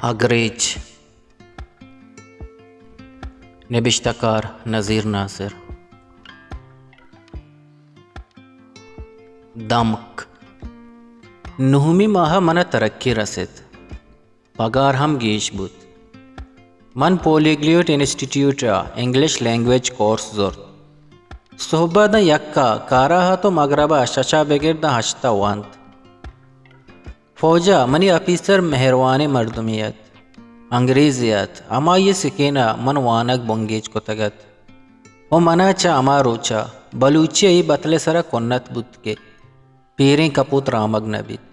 اگریج نبشتہ کار نذیر ناصر. دمک نهمی ماہ من ترقی رسید. پگار ہم گیش بود. من پولیگلیوٹ انسٹیٹیوٹ انگلش لینگویج کورس زورت. صحبت یکا کارا تو مغربہ ششا بگرد ہشتا وانت. فوجا منی افیسر مہروان مردمیت انگریزیت اما یہ سکینہ من وانک بنگیج کو تگت و منا چا اما روچا بلوچی ای بطل سرا کنت بود کے پیریں کپوت رامگ نبید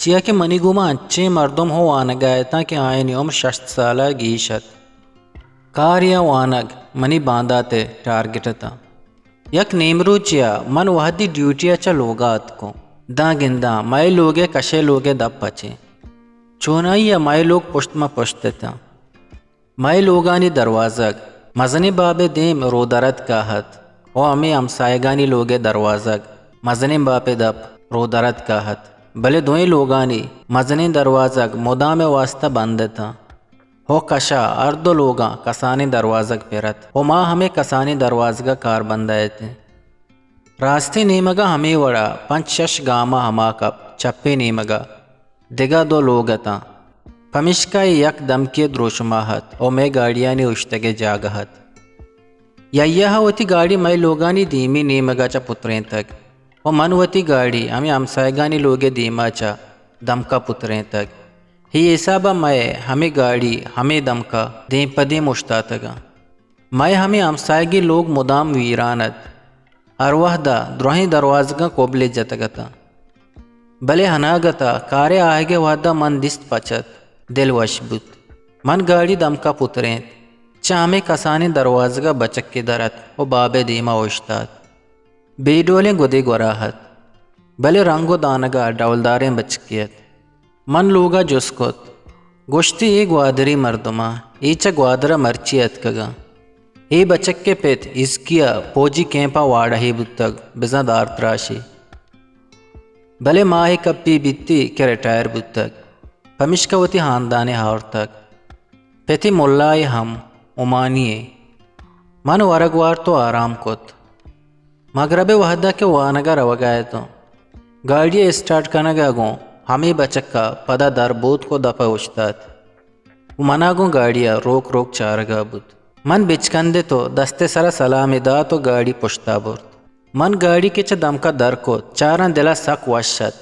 چیا کہ منی گوما اچھے مردم ہو وانگایتا کہ آئین عمر 6 سالہ گیشت کاریا وانگ منی بانداتے ٹارگٹ تا یک نیمرو چیا من وحدی ڈیوٹیا چا لوگات کو دا گندا مائے لوگے کشے لوگے دب پچے چونائی یا مائے لوگ پشت ما پشت تا مائے لوگانی دروازگ مزنی بابے دیم رو درد کاہت و امی امسائگانی لوگے دروازگ مزنی باپے دب رو درد کاہت بلے دوئیں لوگانی مزنی دروازگ مدام واسطہ بند تا ہو کشا اردو لوگاں کسانی دروازگ پیرت و ماں ہمیں کسانی دروازگا کار بندائے تھے. راستے نیمگا ہمیں وڑا 5-6 گاما ہما کپ چپے نیمگا دگا 2 لوگتا پمشکا یک دم کے دروشماہت او میں گاڑیانی اشتگے جاگہت یا ہوتی گاڑی میں لوگانی دیمی نیمگا چا پتریں تک او من ہوتی گاڑی ہمیں امسائگانی لوگے دیما چا دم کا پتریں تک ہی حسابہ میں ہمیں گاڑی ہمیں دم کا دیم پدیم اشتاتگا میں ہمیں امسائگی لوگ مدام ویرانت ارواح دا دروہیں دروازگاں قبل جتگتا بلے ہناگتا کارے آگے وحدہ من دست پچت دل وش بود من گاڑی دم کا پتریں چاہمیں کسانی دروازگاں بچک کے درت و بابے دیما وشتات بیڈولیں گدے گوراہت بلے رنگو دانگا ڈولداریں بچکیت من لوگا جسکت گوشتی ای گوادری مردما ایچا گوادرہ مرچیت کگا ای بچک کے پیت اس کیا پوجی کیمپا واڑا ہی بتگ بزا دار تراشی بلے ماہی کپی بیتی کہ ریٹائر بتگ پمشکوتی خاندانے ہاور تک پیتی ملائی ہم امانیے من ورگوار تو آرام کت مغرب وحدہ کے وانگا روگائے تو گاڑی اسٹارٹ کنگا گوں ہمیں بچکا پدا در بود کو دپا اشتات منا گوں گاڑیا روک روک چارگا بود من بچکندے تو دستے سرا سلامی دا تو گاڑی پشتا برد من گاڑی کے چا دم کا در کو چاران دلا سک وشت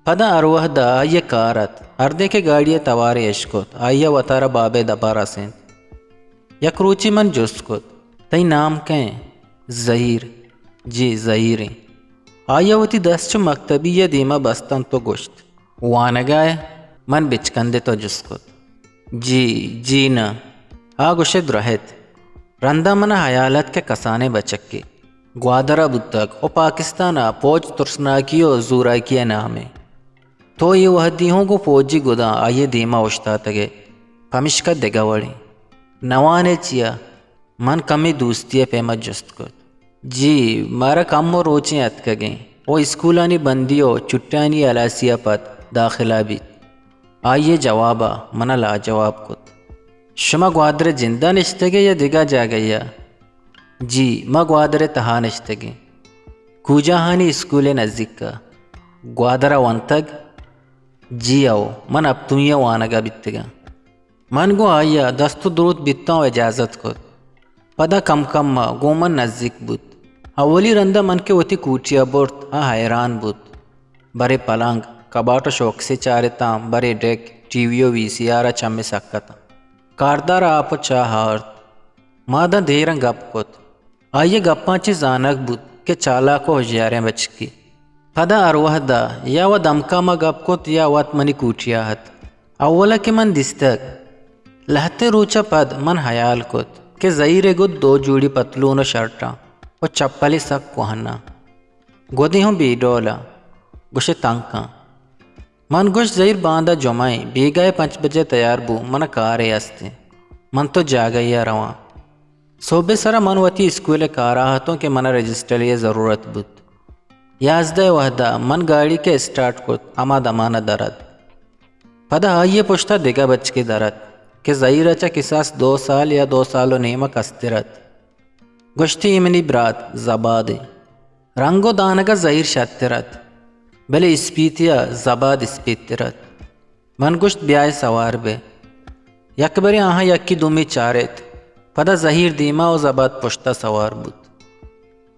پدا اروح دا آئیے کارت اردے کے گاڑی توارے اشکت آئیے وطارہ بابے دبارا سینت یک روچی من جس کت تی نام کہیں ظہیر جی ظہیریں آئیے وتی دست چو مکتبی یا دیما بستن تو گشت وانگائے من بچکندے تو جس کت جی نا آگوشد رہت رندہ منا حیالت کے کسانے بچکی گوادرہ بتک او پاکستانا پوج ترسناکی و زوراکی نامے تو یہ وحدی ہوں کو پوجی گدا آئیے دیما اشتاتگے پمشکا دگوڑی نوانے چیا من کمی دوستی پیمت جست کت جی مارا کم و روچیں اتکگیں او اسکولانی بندی و چٹانی علاسیہ پت داخلہ بیت آئیے جوابا منا لا جواب کت شما گوادر جندہ نشتگے یا دگا جا گیا جی ما گوادر تہا نشتگے کوجا ہانی اسکول نزدیک کا گوادر ونتگ جی آو من اب تنیا وانگا بیتگا من گو آیا دست درود بیتاں اجازت کت پدا کم ما گو من نزدیک بود اولی رندہ من کے وتی کوٹیا برت حیران بود برے پلنگ کباٹو شوق سے چارے تام برے ڈیک ٹی ویو وی سی آرہ چمی سکتا کاردار آپ چاہارت مادہ دیرن گپ کت آئیے گپاں چی زانک بود کہ چالا کو ہوشیاریں بچکی پدا اروح دا یا و دمکا ما گپ کت یا وات منی کوٹیاہت اولا کہ من دستک لہتے روچا پد من حیال کت کہ ظہیر گد 2 جوڑی پتلون و شرٹاں و چپلی سک کوہنا گودی ہوں بیڈولا گوشے تنکاں من گوش ظہیر باندھا جمائیں بیگائے 5 بجے تیار بو من کارے استے من تو جاگئی رواں صوبے سرا من وتی اسکول کاراہتوں کہ من رجسٹر یہ ضرورت بود 11 وحدہ من گاڑی کے اسٹارٹ کت اما دمانہ درد پدا آئیے پشتا دیگا بچ کے درت کہ ظہیر چا کساس 2 سال یا 2 سال و نیمہ کسترت گشتی ایمنی برات زباد رنگو دانگا ظہیر شترت بلے اسپیتیا زباد اسپیترت من گشت بیائے سوار بے یک بری آہاں یکی دومی چارت پدا ظہیر دیما و زباد پشتا سوار بود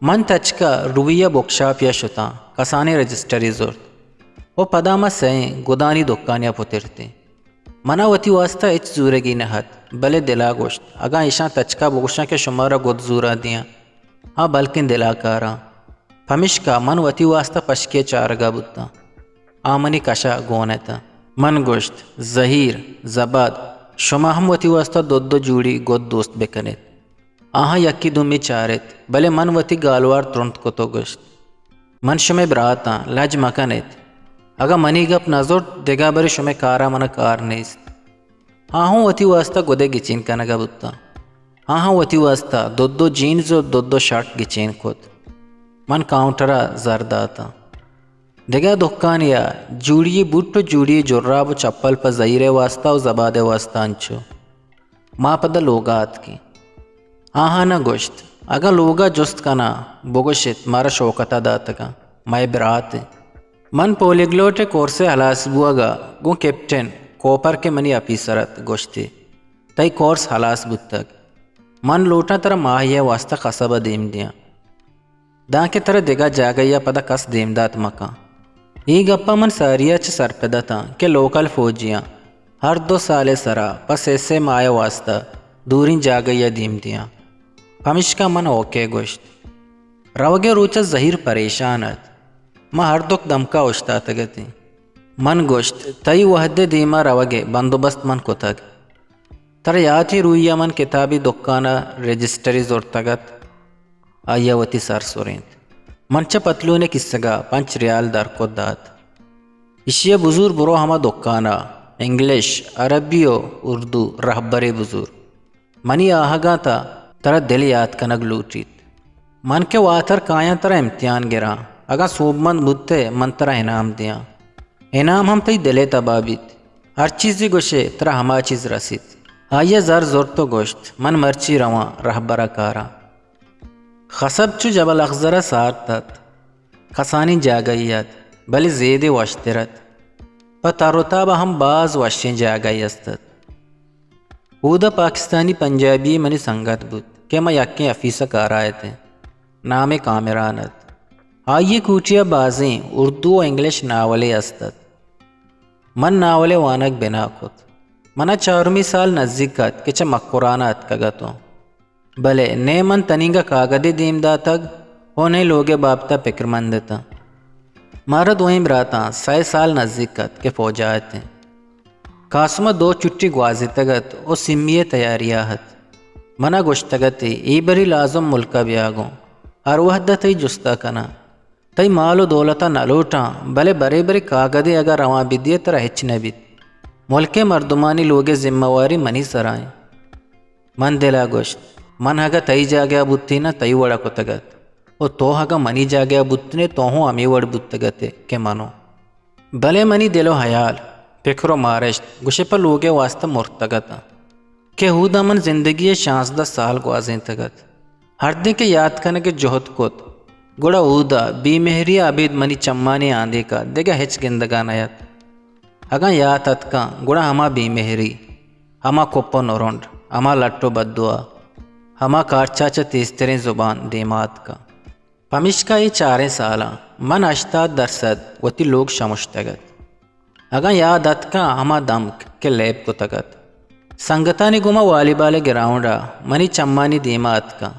من تچکا رویہ بکشاپ یا شتا کسانی رجسٹری زورت و پدا ما سہیں گدانی دکانیا پترتے منا وتی واسطہ اچ زورگی نہت بلے دلا گوشت اگا ایشاں تچکا بگوشاں کے شمارا گد زورا دیاں ہاں بلکن دلا کارا پمشکا من وتی واسطہ پشکے چارگا بودتا آمنی کشا گونتا من گوشت ظہیر زباد شما ہم وتی واسطہ دو جوڑی گد دوست بکنیت آہاں یکی دومی چارت بلے من وتی گالوار ترنت کو تو گشت من شمے براتا لج مکنیت اگا منی گپ نظر دگا بری شمے کارا من کار نیست آہاں وتی واسطہ گدے گچین کنگا بودتا آہاں وتی واسطہ دو جینز و دو شرٹ گچین کت من کاؤنٹرا زرداتا دگا دکانیا جوڑی بوٹ جوڑی جراب و چپل پا ظہیر واسطہ و زباد واسطہ انچو ما پدا لوگات کی آہاں نہ گوشت اگا لوگا جست کنا بگوشت مارا شوکتا داتگا مائی برات من پولیگلوٹ کورسے حلاس بوگا گو کیپٹن کوپر کے منی اپیسرت گوشتی تای کورس حلاس بودتگ من لوٹا ترہ ماہیا واسطہ قصبہ دیم دیا دا کے ترہ دگا جاگیا پدا کس دیم دات مکا ای گپا من ساریا چھ سرپدہ تا کہ لوکل فوجیاں ہر 2 سالے سرا پس ایسے مایا واسطہ دورین جاگیا دیم دیا پمشکا من اوکے گوشت روگے روچا ظہیر پریشانت ما ہر دک دمکا اوشتا تگتی من گوشت تئی وحدے دیما روگے بندوبست من کو تگ تر یاتی رویا من کتابی دکانا رجسٹری زور تگت آیا وتی سر سورینت منچا پتلونے کسگا 5 ریال در کو دات اشیا بزور برو ہما دکانا انگلش عربی و اردو رہبر بزور منی آہگا تا ترہ دل یاد کنگ لوٹیت من کے واتر کایاں ترہ امتحان گرا اگا صوب من بدتے من ترہ انعام دیا انعام ہم تی دلے تبابیت ہر چیزی گوشے ترہ ہما چیز رسید آئیے زر زور تو گوشت من مرچی روان رہبرہ کارا خصب چو جبل اخزرہ سارتت خسانی جاگئیت بلی زیدی وشترت و تروتابا ہم باز وشین جاگئی استت اودا پاکستانی پنجابی منی سنگت بود کہ میں یکی افیسہ کار آئے تھے نام کامرانت آئیے کوٹیا بازیں اردو و انگلش ناولے استت من ناولے وانک بنا کت منا 4 سال نزدیکت کہ چا مقرانات کگتو بلے نے من تنینگا کاغدی دیم دا تگ ہونے لوگے بابتا پکر مندتا مارا دوئیم راتا 6 سال نزدیکت کہ فوجات ہیں قاسمہ 2 چٹی گوازی تگت او سمیے تیاریاہت منا گوشتگتی ای بری لازم ملکہ بیاگوں ہر وحدہ تی جستا کنا تی مال و دولتا نلوٹا بلے برے برے کاغدی اگر روان بیدیے ترہ ہچ نبید ملکے مردمانی لوگے ذمہواری منی سرائیں من دلا گوشت من ہگا تی جاگیا بودتی نا تی وڑا کو تگت او تو ہگا منی جاگیا بودتنے تو ہوں امی وڑ بودتگتے کہ منو بلے منی دلو حیال پکرو مارشت گوشے پر لوگے واسطہ مرتگتا کہ ہودا من زندگی 16 سال گوازیں تگت ہر دن کے یاد کرنے کے جہد کت گوڑا اودا بی مہری عبید منی چمانی آندے کا دیگا ہچ گندگا نیت اگا یاد اتکا گوڑا ہما بی مہری ہما کپو نورونڈ ہما لٹو بددعا ہما کارچاچا تیسترین زبان دیمات کا پمشکا یہ 4 سالا من 80% وتی لوگ شمشتگت اگا یاد اتکا ہما دمک کے لیب کو تگت سنگتانی گما والی بالے گراؤنڈا منی چمانی دیمات کا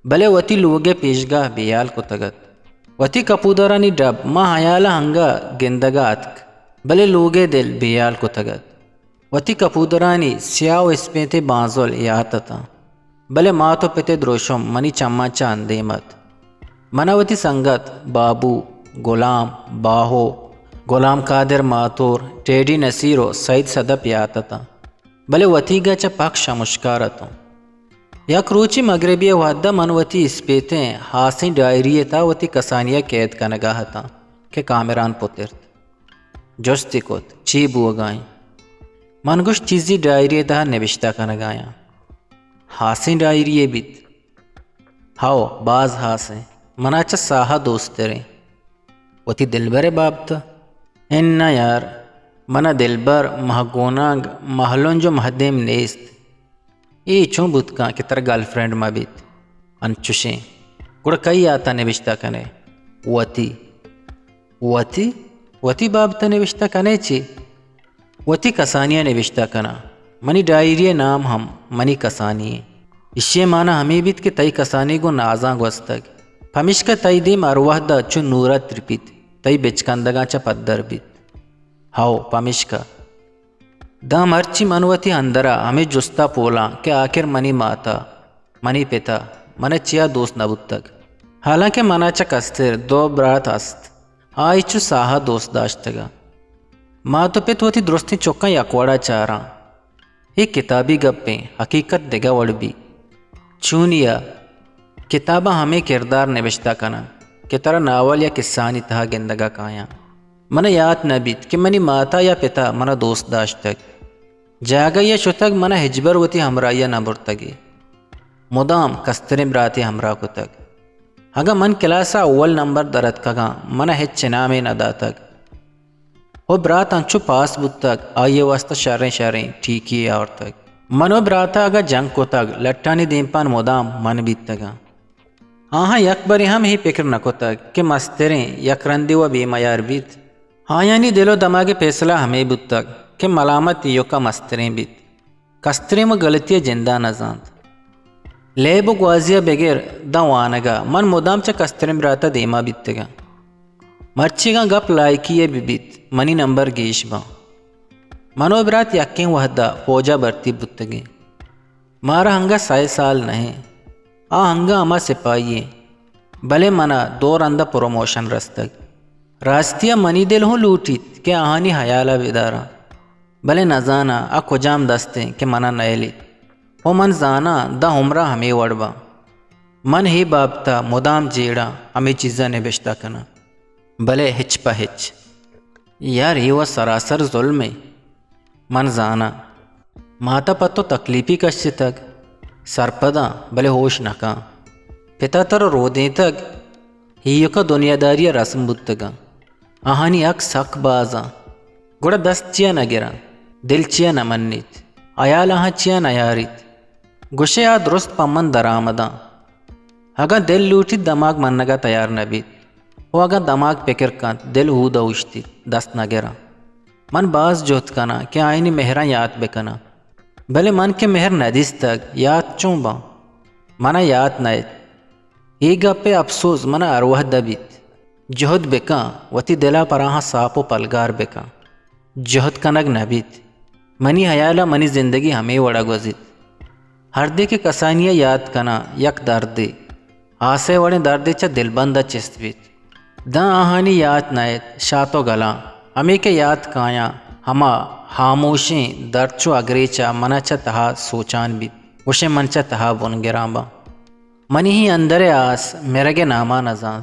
بلے وتی لوگے پیشگاہ بیال کو تگت وتی کپودرانی ڈب ما حیالا ہنگا گندگا اتک بلے لوگے دل بیال کو تگت وتی کپودرانی سیاہ و اسپیتے بانزول یاتتا بلے ما تو پتے دروشم منی چما چاند دیمت مناوتی سنگت بابو غلام باہو غلام قادر ماتور ٹیڈی نصیرو سعید صدپ یاتتا بلے وتی گا چا پاک مشکارتو یک روچی مغربی وحدہ منوتی اسپیتیں حاسیں ڈائری تا وتی کسانیہ قید کا نگاہ تا کہ کامران پترت جستی کت چی بوگائیں من گوش چیزی ڈائری تہا نوشتہ کنگایا ہاسیں ڈائری بیت ہاؤ باز ہاسیں منا چا ساہا دوست ریں وتی دلبر باب تا اننا یار منا دلبر مہگونانگ محلون جو مہدیم نیست ای چون بود کان کہ تر گرل فرینڈ ما بیت انچوشیں گوڑ کئی آتا نوشتہ کنے وتی باب تا نوشتہ کنے چی وتی کسانیہ نوشتہ کنا منی ڈائری نام ہم منی کسانی اشی مانا ہمیں بیت کہ تئی کسانی گو نازاں گوستگ پمشکا تئی دیم ارواح دا چو نورا ترپیت تئی بچکندگا چا پدر بیت ہاؤ پمشکا دا مرچی منوتی اندرا ہمیں جستا پولا کہ آخر منی ماتا منی پتا من چیا دوست نبود تک حالانکہ منا چا کستر دو برات است آئی چو ساہا دوست داشتگا ماں تو پت ہوتی درستی چوکا یکوڑا چارا ایک کتابی گپیں حقیقت دگا وڑ بھی چونیا کتابہ ہمیں کردار نوشتہ کنا کہ ترا ناول یا کسانی تہا گندگا کایا من یاد نبیت کہ منی ماتا یا پتا منا دوست داشتگ جاگا یا شتگ منا ہجبر وتی ہمرایا نبرتگی مدام کسترم براتی ہمراہ کو تک اگا من کلاسا اول نمبر درد کگا منا ہچ چنامے ندا تک وہ برات انچو پاس بود تک آئیے واسطہ شریں ٹھیکی اور تک منو براتا اگا جنگ کو تک لٹانی دیمپان مدام من بیت تگا آہاں یک بری ہم ہی فکر نکو تک کہ مستریں یک رندی و بے معیار بیت ہاں یعنی دل و دماغ فیصلہ ہمیں بود تک کہ ملامت یو کا مستریں بیت کستریں و غلطی جندہ نزاند لیب و گوازیہ بغیر دا وانگا من مدام چا کستریں براتا دیما بیت تگا مرچی گا گپ لائکیے بیت منی نمبر گیش با منو برات یکیں وحدہ فوجہ برتی بتگیں مارا ہنگا 6 سال نہیں ہنگا اما سپائیے بلے منا دور اندہ پروموشن رستگ راستیا منی دل ہوں لوٹیت کہ آہانی حیالہ بیدارا بلے نزانا کجام دستیں کہ منا نیلیت وہ من زانا دا عمرہ ہمیں وڑبا من ہی بابتا مدام جیڑا ہمیں چیزہ نبشتہ کنا بلے ہچ پا ہچ یار ہی وہ سراسر ظلم ہے من زانا ماتا پتو تکلیفی کشتی تک سرپدا بلے ہوش نکا پتا تر رو دیں تک ہیو کا دنیا داری رسم بودتگا آہانی اک سک بازا گوڑا دست چیا نگرا دل چیا نمنیت آیال آہاں چیا نیاریت گوشے آ درست پمن درآمدا اگا دل لوٹی دماغ منگا تیار نبیت وہ اگا دماغ پکر کانت دل ہو دوشتی دست نگرا من باز جوت کنا کہ آئینی مہران یاد بکنا بلے من کے مہر ندیس تک یاد چون با منا یاد نیت ایگا پہ افسوس منا ارواح دبیت جہد بکا وتی دلا پراہا ساپو پلگار بکا جہد کنگ نبیت منی حیالہ منی زندگی ہمیں وڑا گوزید ہر دے کے کسانیہ یاد کنا یک دردے آسے وڑے دردے چا دل بندہ چست بیت دا آہانی یاد نیت شاتو گلا ہمیں کے یاد کایا ہما خاموشیں درچو اگریچا منا چا تہا سوچان بیت وشے من چا تہا بنگران با منی ہی اندر آس میرے ناما نزان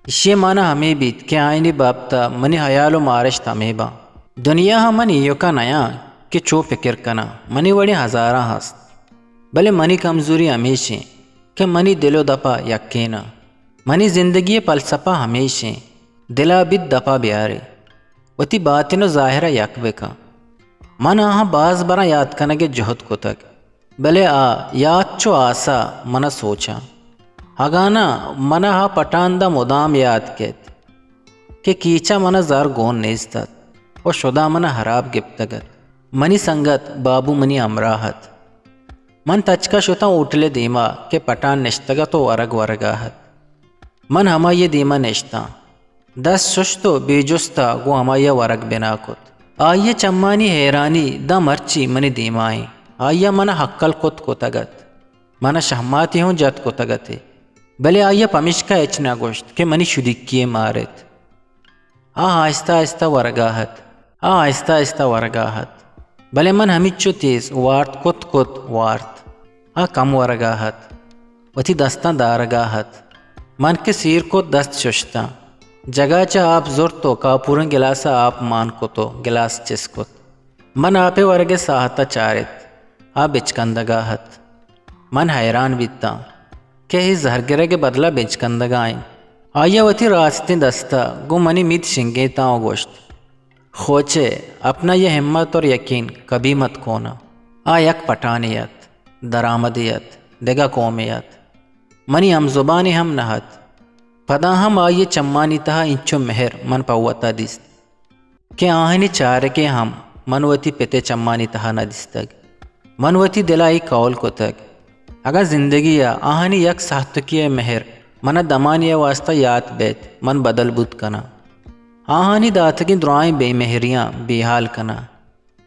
اشی مانا ہمیں بیت کہ آئینی بابتا منی حیال و مارش تمہیں با دنیا ہاں منی یو کا نیا کہ چو فکر کنا منی وڑی ہزارہ ہست بلے منی کمزوری ہمیشیں کہ منی دل و دپا یکینا منی زندگی پلسپا ہمیشیں دلا بیت دپا بیارے وتی باطن و ظاہرہ یک بکا من آہاں باز برا یاد کنگے جہد کو تک بلے یاد چو آسا منا سوچا ہگانا منا ہا پٹان دا مدام یاد کیت کہ کیچا منا زار گون نیستت و شدا منا حراب گپتگت منی سنگت بابو منی امراحت من تچکا شتا اوٹلے دیما کہ پٹان نشتگا تو ورگ ورگاہت من ہما یہ دیما نشتا دس ششتو بے جستا گو ہما یہ ورگ بنا کت آئیے چمانی حیرانی دا مرچی منی دیمائیں آئیے منا حقل کت کو تگت منا شہماتی ہوں جت کو تگتے بلے آئیے پمشکا اچنا گوشت کہ منی شدکیے مارت آہستہ آہستہ ورگاہت آہستہ آہستہ ورگاہت بلے من ہمیچو تیز وارت کت وارت کم ورگاہت وتی دستان دارگاہت من کے سیر کو دست ششتا جگہ چا آپ زور تو کاپورن گلاسا آپ مان کو تو گلاس چس کت من آپے ورگے ساہتا چارت آ بچکندگا ہت من حیران بیتا کہ ہی زہرگرے کے بدلہ بچکندگا آئیں آیا وتی راستے دستا گو منی میت شنگیتا و گوشت خوچے اپنا یہ ہمت اور یقین کبھی مت کھونا آ یک پٹانیت درآمدیت دگا قومیت منی ہم زبانی ہم نہت پدا ہم آئیے چمانی تہا انچو مہر من پوتا دیست کہ آہنی چارے کے ہم منوتی پتے چمانی تہا نہ دستگ منوتی دلائی کول کو تک اگر زندگی یا آہنی یک ساہتکی مہر من دمانی واسطہ یاد بیت من بدل بود کنا آہانی داتگی درائیں بے مہریاں بے حال کنا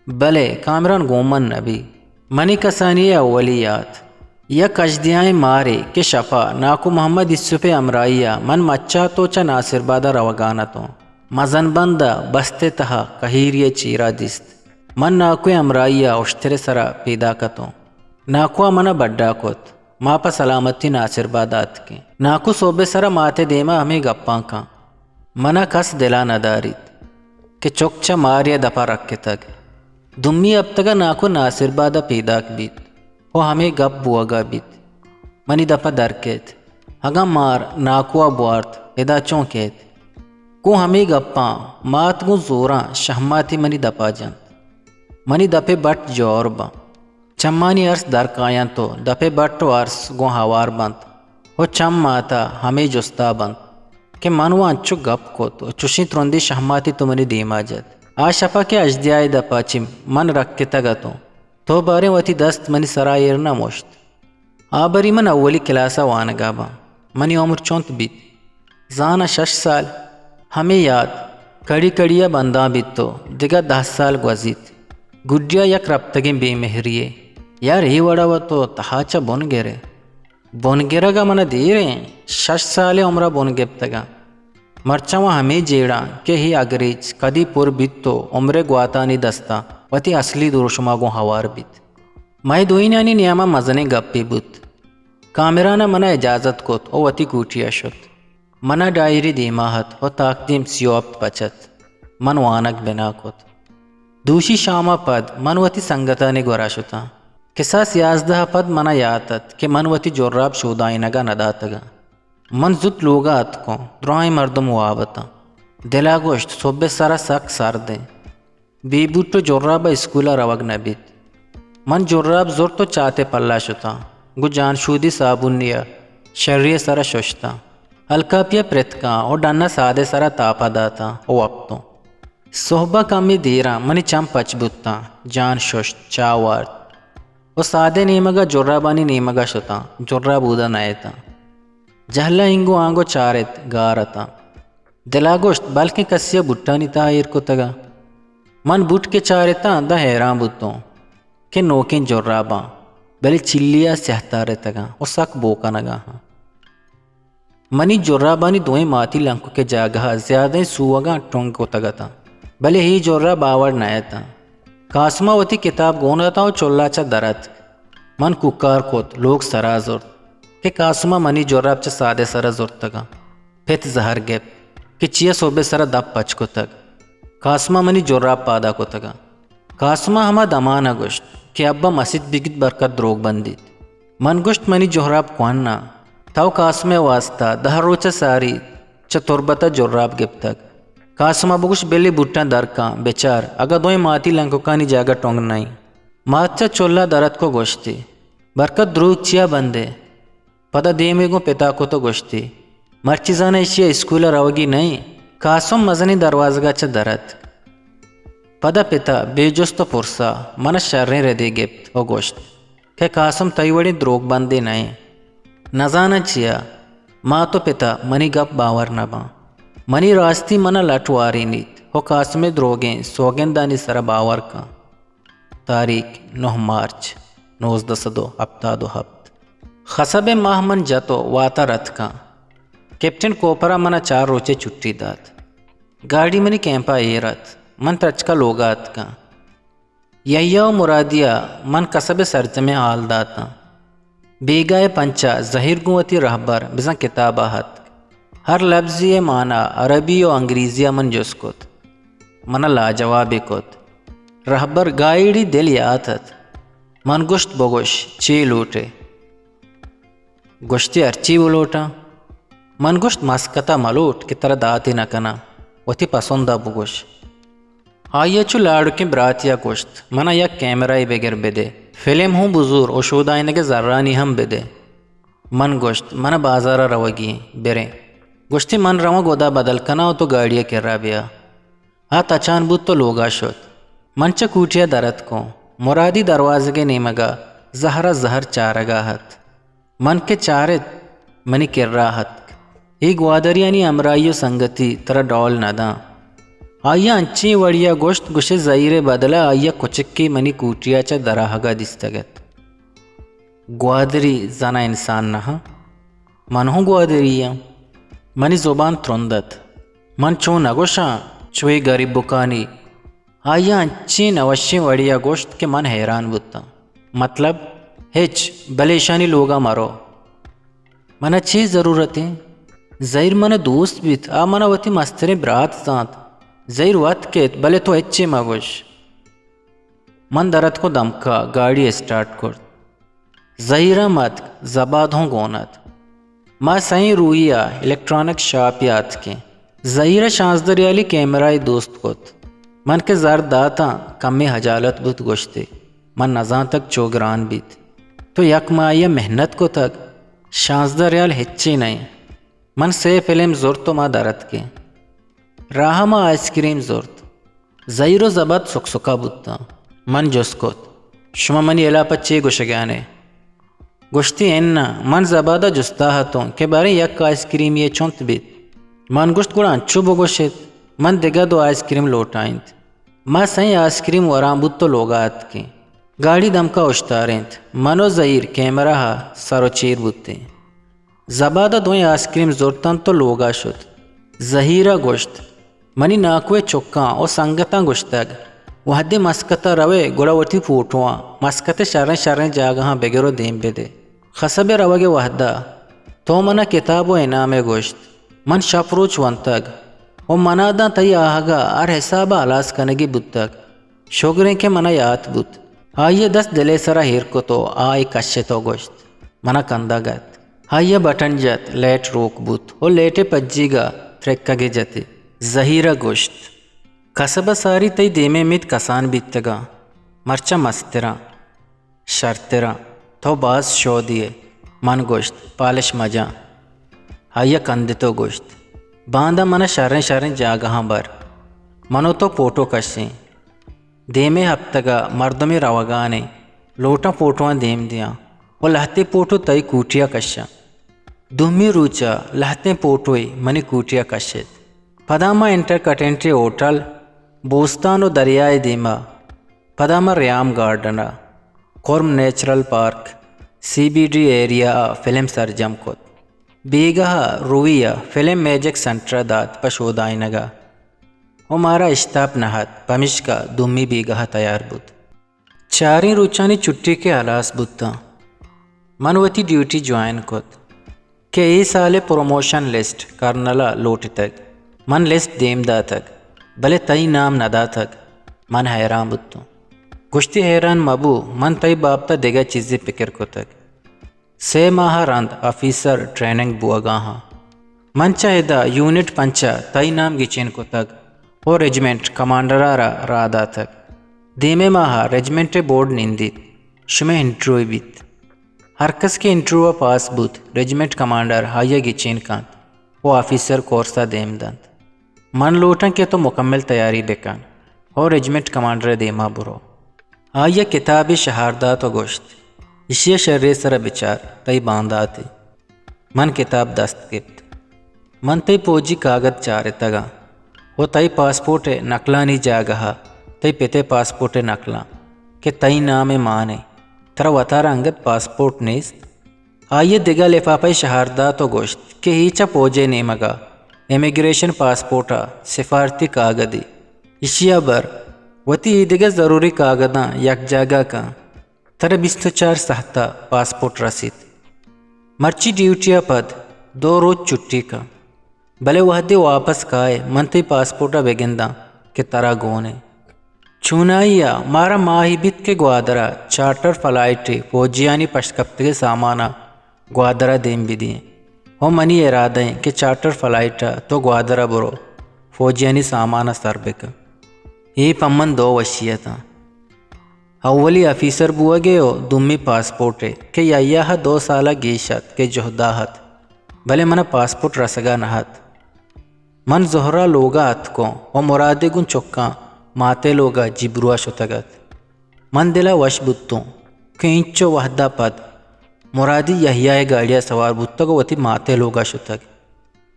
بلے کامران گومن نبی منی کسانی اولیات یا کجدیائیں مارے کہ شفا ناکو محمد اسف امرائیہ من مچا تو چا ناصر بادہ روگانا تو مزن بندہ بستے تہا کہیری چیرا دست من ناکو امرائیہ اشتر سرا پیدا کتوں ناکو منا بڑا کت ما پا سلامتی ناصر بادات کے ناکو صوبے سرا ماتے دیما ہمیں گپاں کا منا کس دلا ندارت کہ چکچا ماریا دپا رکھے تک دمی اب تک ناکو ناصر بادہ پیدا بیت وہ ہمیں گپ بوگا بیت منی دپا درکیت اگا مار ناکوا بوارت ادا چونکیت کو ہمیں گپاں مات گو زوراں شہماتی منی دپا جانت منی دپے بٹ جور با چمانی عرص درکایاں تو دپے بٹ وارس گو ہوار بند وہ چم ماتا ہمیں جستا بند کہ منو انچو گپ کو تو چوشی ترندی شہماتی تو منی دیما جت آشپا کے اجدیائی دپا چم من رکھ کے تگا تو بارے وتی دست منی سرائر نہ موشت آبری من اولی کلاسا وانگا با منی عمر چونت بیت زانا 6 سال ہمیں یاد کڑی کڑیا بنداں بیت تو دگا 10 سال گوزیت گڈیا یک ربتگیں بے مہریے یار ہی وڑا و تو تہاچا بون گرا گا من دیرے 6 سال عمرہ بون گپتگا مرچا وہ ہمیں جیڑا کہ ہی اگریچ کدی پور بیت تو عمرے گواتانی دستا وتی اصلی دروشما گو ہوار بیت مائی دوئینانی نیاما مزنے گپی بوت کامرانا منا اجازت کوت او وتی کوٹیا شد منا ڈائری دیماہت او تاقدیم سیوبت پچت من وانک بنا کوت دوشی شاما پد من وتی سنگتانی گورا شتا کساس 11 پد منا یاتت کہ من وتی جوراب شودائنگا نداتگا من زد لوگات کو درائیں مردم وابتا دلا گوشت صبح سارا سک سار دیں بی بوٹو جورابا اسکولا روگ نبیت من جوراب زور تو چاہتے پلا شتا گو جان شودی صابون نیا شریع سرا شوشتا ہلکا پیا پرتکا اور ڈانا سادے سرا تاپا داتا او اب تو صحبہ کمی دیرا منی چم پچ بوتا جان شوشت چاوارت او سادے نیمگا جورابانی نیمگا شتا جوراب بودا نائتا جہلا انگو آنگو چارت گارتا دلا گوشت بلکہ کسیا بٹانی تاہیر کو تگا من بوٹ کے چارتا دا حیران بوتوں کہ نوکیں جوراباں بلی چلیا سہتارے تگا او سک بوکا نگا ہاں منی جورابانی دوئیں ماتی لنکو کے جاگہا زیادہ سوگا ٹونگ کو تگا تا بلی ہی جوراب آور نایتا کاسما وتی کتاب گونا تا چولا چا درت من ککار کوت لوگ سرا زورت کہ کاسما منی جوراب چا سادے سرا زورت تگا پھت زہر گپ کہ چیا صوبے سرا دب پچ کو تگ کاسما منی جوراب پادا کو تگا کاسما ہما دمانا گوشت کہ ابا مسجد بگت برکت دروگ بندید من گوشت منی جوراب کواننا تاو کاسمے واسطہ دہ روچا ساری چا تربتا جوراب گپ تک کاسما بگوش بیلی بوٹاں درکاں بیچار اگا دوئیں ماتی لنکو کانی جاگا ٹونگ نائی ماتچا چولا درت کو گوشتی برکت دروگ چیا بندے پدا دیمے گو پتا کو تو گوشتی مرچیزانا اشیا اسکولا روگی نہیں کاسم مزنی دروازگا چا درت پدا پتا بے جست پرسا من شرین ردے گپت او گوشت کہ کاسم تیوڑی دروگ بندے نہیں نزانا چیا ما تو پتا منی گپ باور نبا منی راستی منا لٹواری نیت ہو کاسم دروگیں سوگندانی سر باور کا تاریخ 9 مارچ 1977 خصب ماہ من جتو واتا رت کا کیپٹن کوپرا منا 4 روچے چھٹی دات گاڑی منی کیمپا ایرت من ترچکا لوگات کا یحییٰ و مرادیہ من قصب سرجمے حال داتا بیگائے پنچا ظہیر گوتی رہبر بزن کتاباہت ہر لفظی معنی عربی و انگریزی من جس کت من لاجوابی کت رهبر گایڈی دل یاتت من گشت بگوش چی لوٹے گشتی ارچی بلوٹا من گشت مسکتا ملوٹ کہ ترا داتی نکنا وتی پسندہ بگوش آئیے چو لاڑو کے براتیا گشت منا یک کیمرائی بگر بدے فلم ہوں بزور او شودائنگے ذرانی ہم بدے من گشت من بازارا روگی برے گشتی من رو گودا بدل کنا تو گاڑی کر رہا بیا تچان بود تو لوگا شد منچ کوٹیا درت کو مرادی دروازے نیمگا زہرا زہر چارگاہت من کے چارت منی کر راحت ای گوادریانی امرائیو سنگتی ترا ڈول ندا آیا انچی وڑیا گوشت گوشے زہیر بدلا آیا کچکی منی کوٹیا چا دراہگا دستگت گوادری زنا انسان نہا من ہوں گوادریا منی زبان ترندت من چون نگوشا چوئی غریب بکانی آیا انچی نوشی وڑیا گوشت کے من حیران بودتا مطلب ہچ بلیشانی لوگا مرو منا چی ضرورت ہے زہر من دوست بیت آ منا وتی مستر برات سانت زہر وات کیت بلے تو ہچی مگوش من درت کو دمکا گاڑی اسٹارٹ کرد زہیرہ مت زباد ہوں گونت ما سائیں رویا الیکٹرانک شاپ یاد کے زہیرہ شانزدریالی کیمرائی دوست کت من کے زرد داتا کمی حجالت بود گوشتے من نزان تک چوگران بیت تو یک ماہی محنت کو تک 16 ریال ہچی نہیں من سے فلم زورت تو ما درت کے راہ ما آئس کریم زورت زہیر و زباد سک سکا بودتا من جس کت شما منی الا پچے گوشگانے گوشتی اینا من زبادہ جستا ہتوں کہ بارے یک آئس کریم یہ چونت بیت من گوشت گوڑا انچو بگوشت من دگا دو آئس کریم لوٹائنت ما سائیں آئس کریم ورام بود تو لوگات کے گاڑی دم کا اشتارینت منو زہیر کیمرہ سرو چیر بودتے زبادہ دوئیں آئس کریم زورتن تو لوگا شد زہیرہ گوشت منی ناکوے چکاں او سنگتاں گوشتگ وحدی مسکتا روے گوڑا وٹی فوٹواں مسکت شرن جاگہاں بگرو دیم بدے خسب روگے وحدہ تو منا کتاب و انام گوشت من شفروچ ونتگ و مناداں تی آہگا ار حسابہ علاس کنگی بودتگ شگریں کے منا یاد بود آئیے 10 دلے سرا ہیر کو تو آئی کشے تو گوشت منا کندہ گت آئیے بٹن جت لیٹ روک بود و لیٹے پجی گا ترکگے جتے زہیرہ گوشت کسبہ ساری تی دیمے میت کسان بیتگا مرچہ مسترا شرطرا تو باز شو دیے من گوشت پالش مجا آئیے کندے تو گوشت باندھا منا شرن جاگہاں بر منو تو پوٹو کشیں دیمے ہفتگا مردمی روگانے لوٹا پوٹوان دیم دیا و لہتے پوٹو تئی کوٹیا کشا دمی روچا لہتے پوٹوئی منی کوٹیا کشت پداما انٹر کٹنٹری ہوٹل بوستان و دریائے دیما پداما ریام گارڈنا قرم نیچرل پارک CBD ایریا فلم سرجم کت بیگہ رویہ فلم میجک سنٹر داد پشودائنگا و مارا اشتاب نہت پمشکا دمی بیگہ تیار بود چاریں روچانی چھٹی کے علاس بودتا منوتی ڈیوٹی جوائن کت کہ ای سال پروموشن لسٹ کرنلا لوٹ تک من لسٹ دیم دا تک بلے تئی نام ندا تک من حیران بودتا گشتی حیران مبو من تئی بابتا دیگا چیزی پکر کو تک 6 ماہ رند آفیسر ٹریننگ بوگاہاں من چاہدہ یونٹ 5 تئی نام گچین کو تک وہ ریجمنٹ کمانڈرہ رادا تک دیمے ماہ ریجمنٹ بورڈ نندیت شمیں انٹروی بیت ہر کس کے انٹرویو پاس بود ریجمنٹ کمانڈر ہائیہ گچین کانت وہ آفیسر کورسا دیم دند من لوٹن کے تو مکمل تیاری بکن اور ریجمنٹ کمانڈر دیما برو آئیہ کتابی شہاردات و گوشت اشیاء شرے سر بچار تئی بانداتی من کتاب دست گفت من تئی پوجی کاغذ چارے تگا وہ تئی پاسپورٹ نقلانی جاگہا تئی پتے پاسپورٹ نقلا کہ تئی نام مانے ترا وطارا انگت پاسپورٹ نیست آئیے دگا لفافہ شہاردات و گوشت کہ ہیچا پوجے نیمگا امیگریشن پاسپورٹا سفارتی کاغذی اشیاء بر وتی دیگر ضروری کاغذاں یک جگہ کا تر 24 سہتا پاسپورٹ رسید مرچی ڈیوٹیا پد 2 روز چھٹی کا بلے وحدے واپس کھائے منتی پاسپورٹا بگندہ کہ ترا گونے چونائیا مارا ماہی بیت کے گوادرا چارٹر فلائٹ فوجیانی پشکپتگے سامانا گوادرا دیم بھی دیں ہو منی ارادیں کہ چارٹر فلائٹ تو گوادرا برو فوجیانی سامانا سر بک یہ پمن دو وشیتا اولی افیسر بوا گے ہو دمی پاسپورٹ کہ یا 2 سالہ گیشت کہ جہداہت بھلے من پاسپورٹ رسگا نہت من زہرا لوگا ات کو و مرادے گن چکاں ماتے لوگا جبروا شتگت من دلا وش بتوں کہ انچو وحدہ پد مرادی یحییٰ گاڑیاں سوار بتگو وتی ماتے لوگا شتگ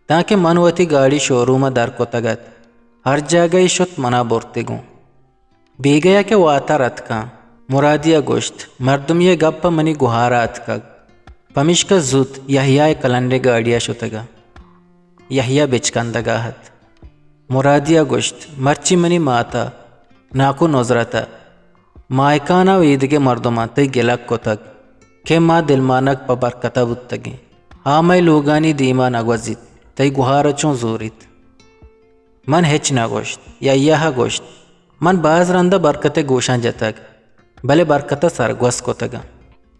تاکہ من وتی گاڑی شوروم در کو تگت ہر جگہ شت منا بورتے گوں بی گیا کہ واتا رت کا مرادیا گوشت مردم یہ گپ منی گہارات کا پمشک زوت یحییٰ کلنڈے گاڑیاں شتگا یحییٰ بچکندگاہت مرادیا گوشت مرچی منی ماتا ناکو نظرتا مائکانا ویدگے مردما تی گلک کو تک کہ ما دلمانک پا برکتا بودتگی آمائی لوگانی دیما نگوزید تی گوھارا چون زورید من ہچ نگوشت یا گوشت من باز رندہ برکت گوشان جتگ بلے برکتا سرگوز کو تگا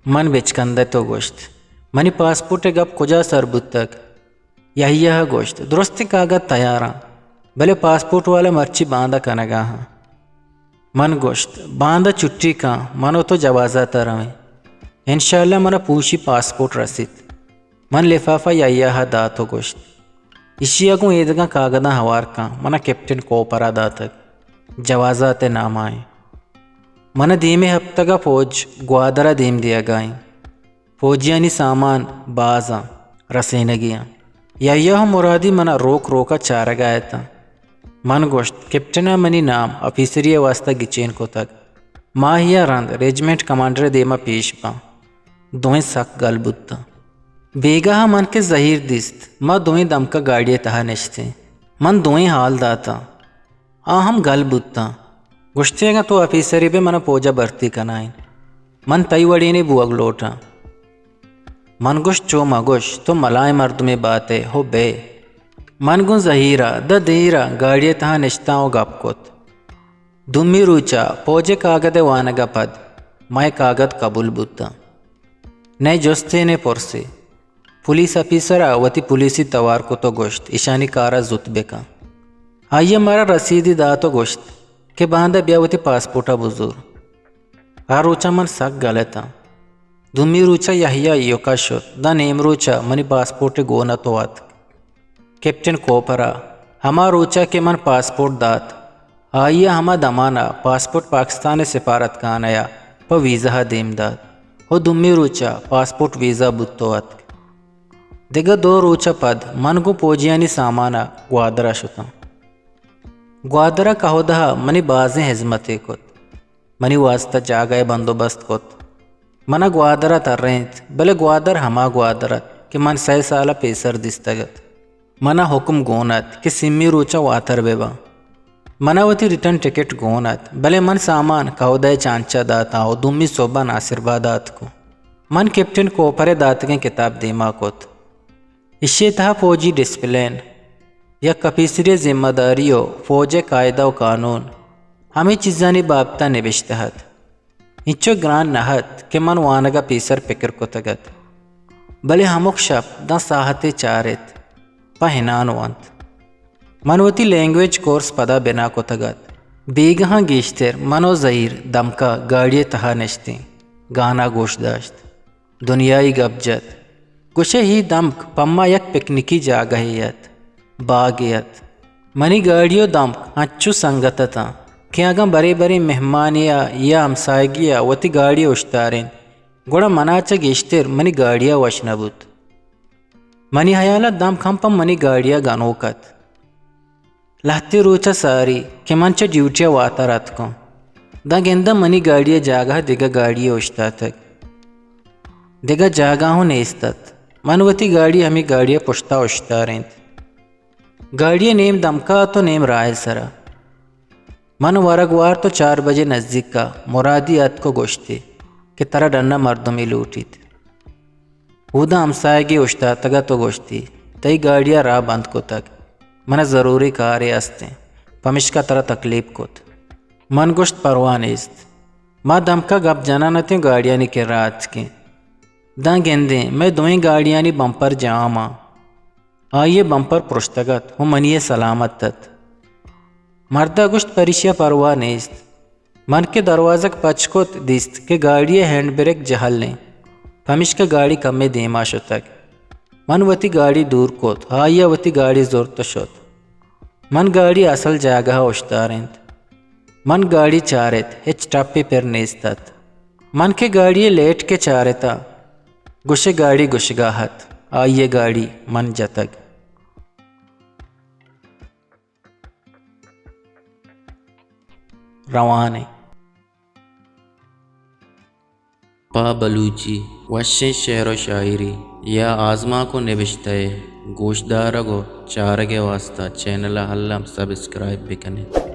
من بچکندہ تو گوشت منی پاسپورٹ گپ کجا سر بودتگ یا گوشت درستی کاغذ تیاراں بلے پاسپورٹ والا مرچی باندھا کنگا ہاں من گوشت باندھا چٹی کا منو تو جوازاتا رویں انشاءاللہ منا پوشی پاسپورٹ رسید من لفافہ یا داتو گوشت اشیا کو ایدگاں کاغذاں ہوار کا منا کیپٹن کوپرا داتک جوازات نام آئیں من دیمے ہفتگا فوج گوادرا دیم دیا گائیں فوجیانی سامان بازاں رسینگیاں یا مرادی منا روکا چارہ گایا تھا من گوشت کیپٹنا منی نام افیسری واسطہ گچین کو تک ماہیا رند ریجمنٹ کمانڈر دیما پیش پا دوئیں سک گل بودتا بیگاہ من کے ظہیر دیست ما دوئیں دم کا گاڑی تہا نشتے من دوئیں حال داتا ہم گل بودتا گوشتے گا تو افیسری بے منا پوجا برتی کنائیں من تئی وڑینی بوگ لوٹا من گوشت چو مگوش تو ملائے مرد میں باتے ہو بے من گن ظہیرہ دا دیرہ گاڑی تہا نشتاؤں گپ کت دمی روچا پوجے کاغد وانگا پد مائے کاغد قبول بودتا نئے جستے نے پرسے پولیس افیسر آواتی پولیسی توار کو تو گوشت اشانی کارا زتبے کا آئیے مارا رسیدی دا تو گوشت کہ باندھا بیاوتی پاسپورٹا بزور روچا من سک گلتا دمی روچا یحییٰ یوکا شد دا نیم روچا منی پاسپورٹ گونا تو آت کیپٹن کوپرا ہما روچا کے من پاسپورٹ دات آئیے ہما دمانا پاسپورٹ پاکستان سفارت کانیا پا ویزا دیم دات ہو دمی روچا پاسپورٹ ویزا بودتوات دیگا 2 روچا پد من کو پوجیانی سامانا گوادرا شتا گوادرا کہو دہا منی بازیں حزمتے کت منی واسطہ جاگئے بندوبست کت منا گوادرا تر رہنت بلے گوادر ہما گوادرت کہ من 6 سالہ پیسر دستگت منا حکم گونت کہ سمی روچا واتر بے با منا وتی ریٹرن ٹکٹ گونت بلے من سامان کہودہ چانچا داتا ہو دمی صوبہ ناصر بادات کو من کیپٹن کوپرے داتگیں کتاب دیما کت اشی تہا فوجی ڈسپلین یا کپیسری ذمہ داریو فوج قاعدہ و قانون ہمیں چیزانی بابتا نبشتہت انچو گران نہت کہ من وانگا پیسر پکر کو تگت بلے ہمک شپ دا ساہتے چارت پہنان وانت منوتی لینگویج کورس پدا بنا کو تگت بیگہاں گیشتر منو ظہیر دمکا گاڑی تہا نشتیں گانا گوش داشت دنیای گبجت گوشے ہی دمک پما یک پکنکی جاگہیت باغیت منی گاڑیو دمک اچھو سنگتتا کہ اگاں برے برے مہمانیا یا ہمسائگیا وتی گاڑی اشتارین گوڑا مناچا گیشتر منی گاڑیا وشنا بود منی حیالت دم کھمپا منی گاڑیا گانوکت لہتی روچا ساری کہ منچا ڈیوٹیا واتا رات کو دا گندہ منی گاڑیا جاگہ دیگا گاڑیا اشتاتک دیگا جاگہ ہوں نیستت منوتی گاڑی ہمیں گاڑیا پشتا اشتارین گاڑیا نیم دمکا تو نیم رائے سرا من ورگوار تو 4 بجے نزدیک کا مرادی ات کو گوشتے کہ ترا ڈنہ مردمی لوٹیت ہودا ہمسائگی اشتاتگا تو گوشتی تئی گاڑیا راہ بند کو تک من ضروری کارے استے پمشکا ترا تکلیف کت من گوشت پرواہ نیست ما دمکا گپ جنانتی گاڑیانی کے رات کے داں گندیں میں دوئیں گاڑیانی بمپر جاما آئیے بمپر پرشتگت ہو منی سلامت تت مردہ گوشت پریشیا پرواہ نیست من کے دروازک پچکوت دیست کہ گاڑی ہینڈ بریک جہل لیں پمش کا گاڑی کم دیما شتک من وتی گاڑی دور کوت آئیے وتی گاڑی زورت شد من گاڑی اصل جاگہ اشتارند من گاڑی چارت ہچ ٹپی پر نیستت من کے گاڑی لیٹ کے چارتا گوشے گاڑی گشگاہت آئیے گاڑی من جتگ روانے پا بلوچی وشے شعر و شاعری یا آزما کو نبشتہ گوشدارگو چارگے واسطہ چینل حلم سبسکرائب بکنے